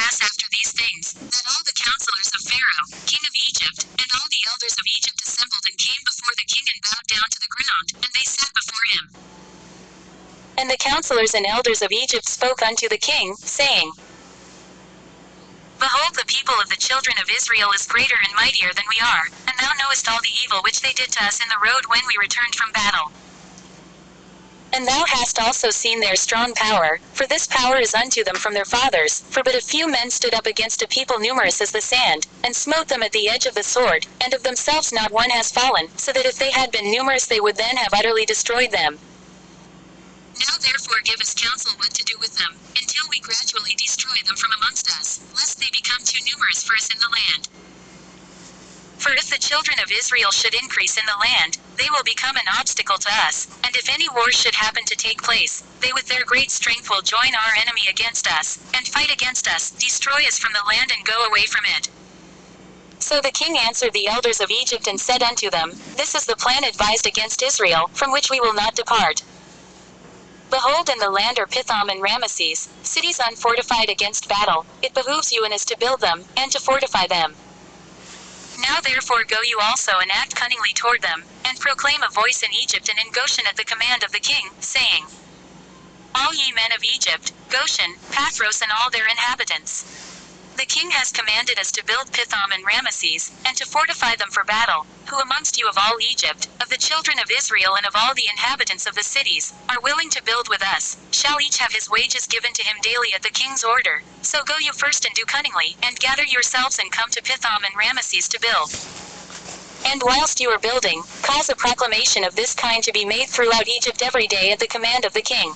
pass after these things, that all the counselors of Pharaoh, king of Egypt, and all the elders of Egypt assembled and came before the king and bowed down to the ground, and they sat before him. And the counselors and elders of Egypt spoke unto the king, saying, Behold, the people of the children of Israel is greater and mightier than we are, and thou knowest all the evil which they did to us in the road when we returned from battle. And thou hast also seen their strong power, for this power is unto them from their fathers, for but a few men stood up against a people numerous as the sand, and smote them at the edge of the sword, and of themselves not one has fallen, so that if they had been numerous they would then have utterly destroyed them. Now therefore give us counsel what to do with them, until we gradually destroy them from amongst us, lest they become too numerous for us in the land. For if the children of Israel should increase in the land, they will become an obstacle to us, and if any war should happen to take place, they with their great strength will join our enemy against us, and fight against us, destroy us from the land and go away from it. So the king answered the elders of Egypt and said unto them, This is the plan advised against Israel, from which we will not depart. Behold, in the land are Pithom and Ramesses, cities unfortified against battle. It behooves you and us to build them, and to fortify them. Now therefore go you also and act cunningly toward them, and proclaim a voice in Egypt and in Goshen at the command of the king, saying, All ye men of Egypt, Goshen, Pathros and all their inhabitants. The king has commanded us to build Pithom and Ramesses, and to fortify them for battle. Who amongst you of all Egypt, of the children of Israel and of all the inhabitants of the cities, are willing to build with us, shall each have his wages given to him daily at the king's order. So go you first and do cunningly, and gather yourselves and come to Pithom and Ramesses to build. And whilst you are building, cause a proclamation of this kind to be made throughout Egypt every day at the command of the king.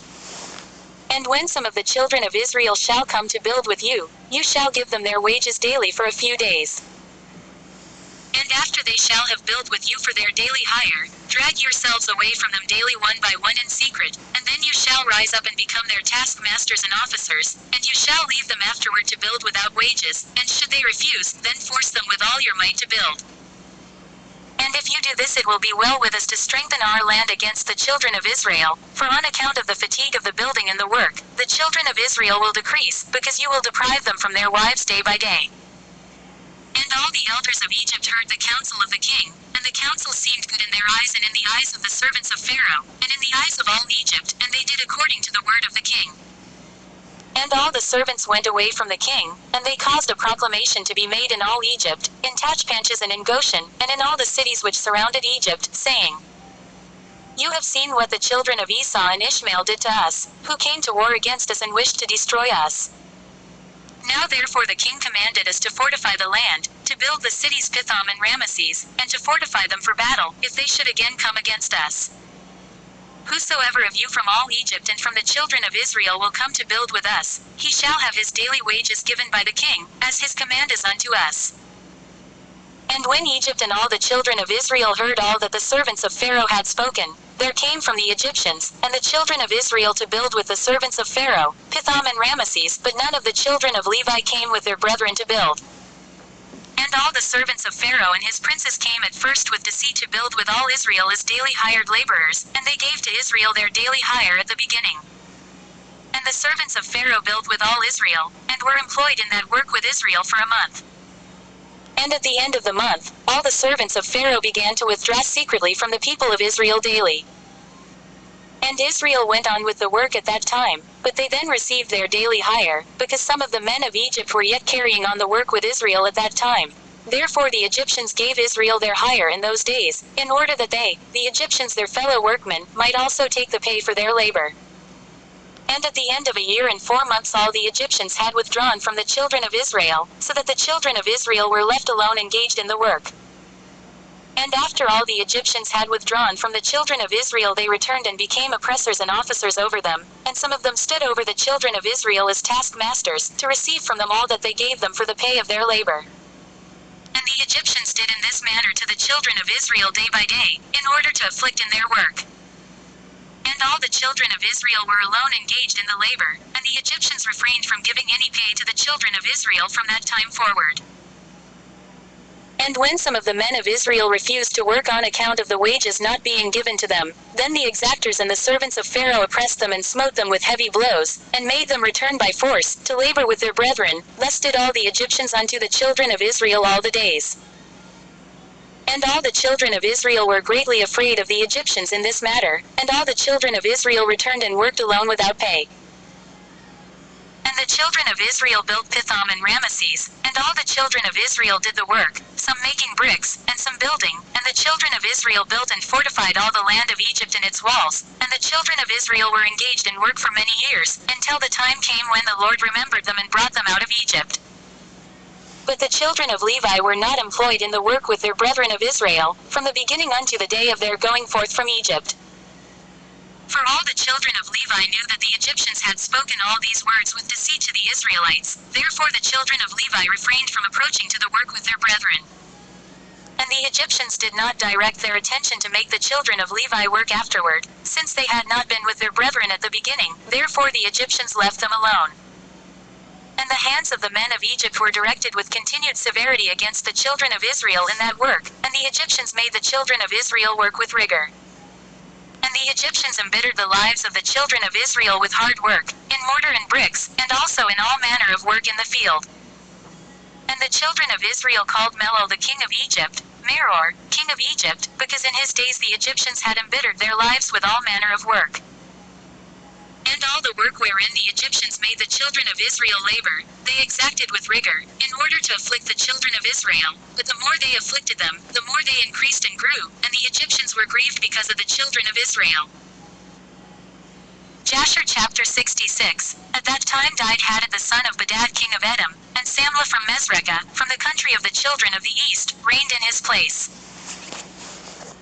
And when some of the children of Israel shall come to build with you, you shall give them their wages daily for a few days. And after they shall have built with you for their daily hire, drag yourselves away from them daily one by one in secret, and then you shall rise up and become their taskmasters and officers, and you shall leave them afterward to build without wages, and should they refuse, then force them with all your might to build. And if you do this, it will be well with us to strengthen our land against the children of Israel, for on account of the fatigue of the building and the work, the children of Israel will decrease, because you will deprive them from their wives day by day. And all the elders of Egypt heard the counsel of the king, and the counsel seemed good in their eyes and in the eyes of the servants of Pharaoh, and in the eyes of all Egypt, and they did according to the word of the king. And all the servants went away from the king, and they caused a proclamation to be made in all Egypt, in Tachpanches and in Goshen, and in all the cities which surrounded Egypt, saying, You have seen what the children of Esau and Ishmael did to us, who came to war against us and wished to destroy us. Now therefore the king commanded us to fortify the land, to build the cities Pithom and Ramesses, and to fortify them for battle, if they should again come against us. Whosoever of you from all Egypt and from the children of Israel will come to build with us, he shall have his daily wages given by the king, as his command is unto us. And when Egypt and all the children of Israel heard all that the servants of Pharaoh had spoken, there came from the Egyptians, and the children of Israel to build with the servants of Pharaoh, Pithom and Ramesses, but none of the children of Levi came with their brethren to build. And all the servants of Pharaoh and his princes came at first with deceit to build with all Israel as daily hired laborers, and they gave to Israel their daily hire at the beginning. And the servants of Pharaoh built with all Israel, and were employed in that work with Israel for a month. And at the end of the month, all the servants of Pharaoh began to withdraw secretly from the people of Israel daily. And Israel went on with the work at that time, but they then received their daily hire, because some of the men of Egypt were yet carrying on the work with Israel at that time. Therefore the Egyptians gave Israel their hire in those days, in order that they, the Egyptians their fellow workmen, might also take the pay for their labor. And at the end of a year and 4 months all the Egyptians had withdrawn from the children of Israel, so that the children of Israel were left alone engaged in the work. And after all the Egyptians had withdrawn from the children of Israel they returned and became oppressors and officers over them, and some of them stood over the children of Israel as taskmasters, to receive from them all that they gave them for the pay of their labor. And the Egyptians did in this manner to the children of Israel day by day, in order to afflict in their work. And all the children of Israel were alone engaged in the labor, and the Egyptians refrained from giving any pay to the children of Israel from that time forward. And when some of the men of Israel refused to work on account of the wages not being given to them, then the exactors and the servants of Pharaoh oppressed them and smote them with heavy blows, and made them return by force, to labor with their brethren. Thus did all the Egyptians unto the children of Israel all the days. And all the children of Israel were greatly afraid of the Egyptians in this matter, and all the children of Israel returned and worked alone without pay. And the children of Israel built Pithom and Ramesses, and all the children of Israel did the work, some making bricks, and some building, and the children of Israel built and fortified all the land of Egypt and its walls, and the children of Israel were engaged in work for many years, until the time came when the Lord remembered them and brought them out of Egypt. But the children of Levi were not employed in the work with their brethren of Israel, from the beginning unto the day of their going forth from Egypt. For all the children of Levi knew that the Egyptians had spoken all these words with deceit to the Israelites, therefore the children of Levi refrained from approaching to the work with their brethren. And the Egyptians did not direct their attention to make the children of Levi work afterward, since they had not been with their brethren at the beginning, therefore the Egyptians left them alone. And the hands of the men of Egypt were directed with continued severity against the children of Israel in that work, and the Egyptians made the children of Israel work with rigor. And the Egyptians embittered the lives of the children of Israel with hard work, in mortar and bricks, and also in all manner of work in the field. And the children of Israel called Melol the king of Egypt, Meror, king of Egypt, because in his days the Egyptians had embittered their lives with all manner of work. And all the work wherein the Egyptians made the children of Israel labor, they exacted with rigor, in order to afflict the children of Israel. But the more they afflicted them, the more they increased and grew, and the Egyptians were grieved because of the children of Israel. Jasher chapter 66. At that time died Hadad the son of Bedad king of Edom, and Samlah from Mesrekah, from the country of the children of the east, reigned in his place.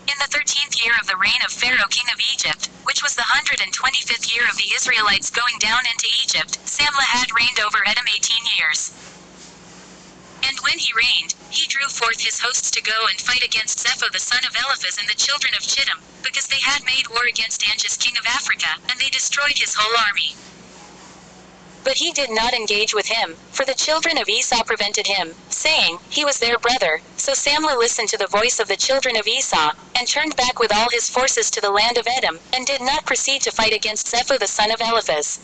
In the 13th year of the reign of Pharaoh king of Egypt, which was the 125th year of the Israelites going down into Egypt, Samlah had reigned over Edom 18 years. And when he reigned, he drew forth his hosts to go and fight against Zepho the son of Eliphaz and the children of Chittim, because they had made war against Anjus king of Africa, and they destroyed his whole army. But he did not engage with him, for the children of Esau prevented him, saying, he was their brother. So Samlah listened to the voice of the children of Esau, and turned back with all his forces to the land of Edom, and did not proceed to fight against Zepho the son of Eliphaz.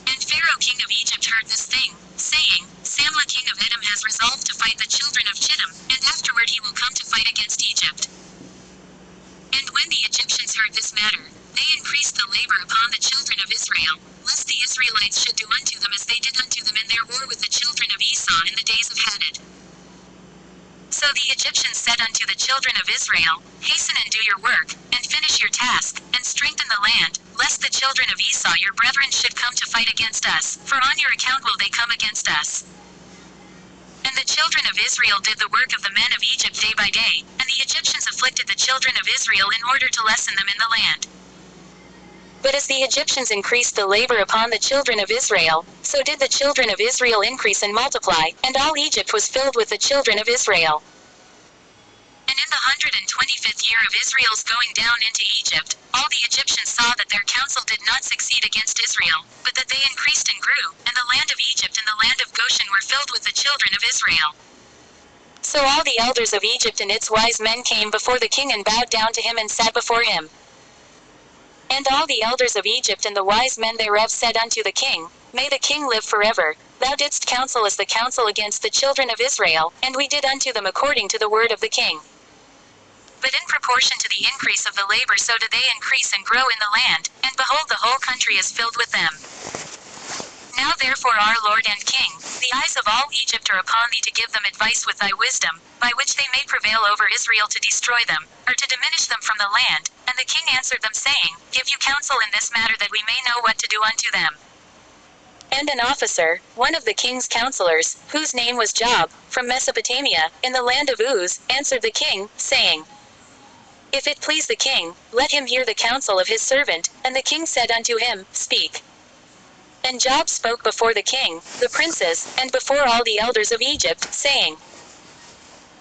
And Pharaoh king of Egypt heard this thing, saying, Samlah king of Edom has resolved to fight the children of Chittim, and afterward he will come to fight against Egypt. And when the Egyptians heard this matter, they increased the labor upon the children of Israel, lest the Israelites should do unto them as they did unto them in their war with the children of Esau in the days of Hadad. So the Egyptians said unto the children of Israel, hasten and do your work, and finish your task, and strengthen the land, lest the children of Esau your brethren should come to fight against us, for on your account will they come against us. And the children of Israel did the work of the men of Egypt day by day, and the Egyptians afflicted the children of Israel in order to lessen them in the land. But as the Egyptians increased the labor upon the children of Israel, so did the children of Israel increase and multiply, and all Egypt was filled with the children of Israel. And in the 125th year of Israel's going down into Egypt, all the Egyptians saw that their counsel did not succeed against Israel, but that they increased and grew, and the land of Egypt and the land of Goshen were filled with the children of Israel. So all the elders of Egypt and its wise men came before the king and bowed down to him and sat before him. And all the elders of Egypt and the wise men thereof said unto the king, May the king live forever. Thou didst counsel us the counsel against the children of Israel, and we did unto them according to the word of the king. But in proportion to the increase of the labor so do they increase and grow in the land, and behold the whole country is filled with them. Now therefore our Lord and King, the eyes of all Egypt are upon thee to give them advice with thy wisdom, by which they may prevail over Israel to destroy them, or to diminish them from the land. And the king answered them, saying, Give you counsel in this matter that we may know what to do unto them. And an officer, one of the king's counselors, whose name was Job, from Mesopotamia, in the land of Uz, answered the king, saying, If it please the king, let him hear the counsel of his servant. And the king said unto him, Speak. And Job spoke before the king, the princes, and before all the elders of Egypt, saying,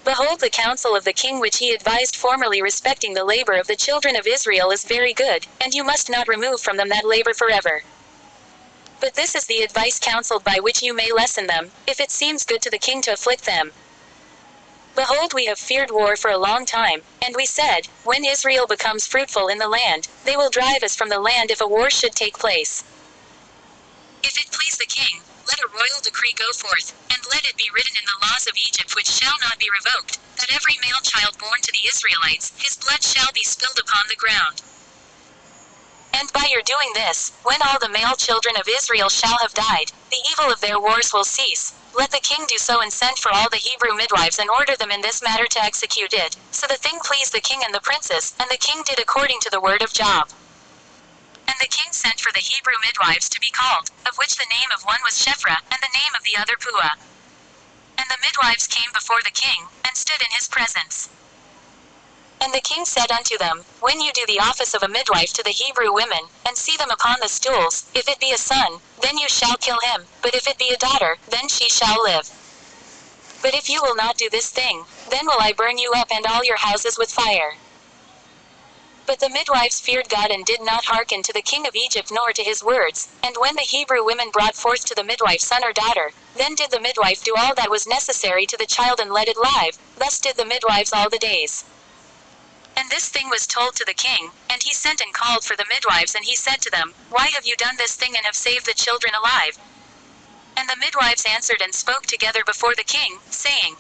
Behold, the counsel of the king which he advised formerly respecting the labor of the children of Israel is very good, and you must not remove from them that labor forever. But this is the advice counseled by which you may lessen them, if it seems good to the king to afflict them. Behold, we have feared war for a long time, and we said, when Israel becomes fruitful in the land, they will drive us from the land if a war should take place. If it please the king, let a royal decree go forth, and let it be written in the laws of Egypt which shall not be revoked, that every male child born to the Israelites, his blood shall be spilled upon the ground. And by your doing this, when all the male children of Israel shall have died, the evil of their wars will cease. Let the king do so and send for all the Hebrew midwives and order them in this matter to execute it. So the thing pleased the king and the princess, and the king did according to the word of Job. And the king sent for the Hebrew midwives to be called, of which the name of one was Shephrah, and the name of the other Puah. And the midwives came before the king, and stood in his presence. And the king said unto them, when you do the office of a midwife to the Hebrew women, and see them upon the stools, if it be a son, then you shall kill him, but if it be a daughter, then she shall live. But if you will not do this thing, then will I burn you up and all your houses with fire. But the midwives feared God and did not hearken to the king of Egypt nor to his words, and when the Hebrew women brought forth to the midwife son or daughter, then did the midwife do all that was necessary to the child and let it live, thus did the midwives all the days. And this thing was told to the king, and he sent and called for the midwives, and he said to them, why have you done this thing and have saved the children alive? And the midwives answered and spoke together before the king, saying,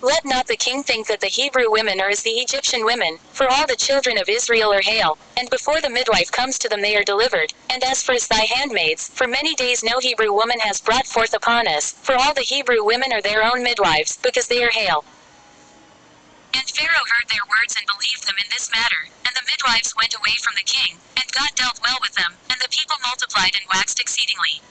let not the king think that the Hebrew women are as the Egyptian women, for all the children of Israel are hale, and before the midwife comes to them they are delivered. And as for us thy handmaids, for many days no Hebrew woman has brought forth upon us, for all the Hebrew women are their own midwives, because they are hale. And Pharaoh heard their words and believed them in this matter, and the midwives went away from the king, and God dealt well with them, and the people multiplied and waxed exceedingly.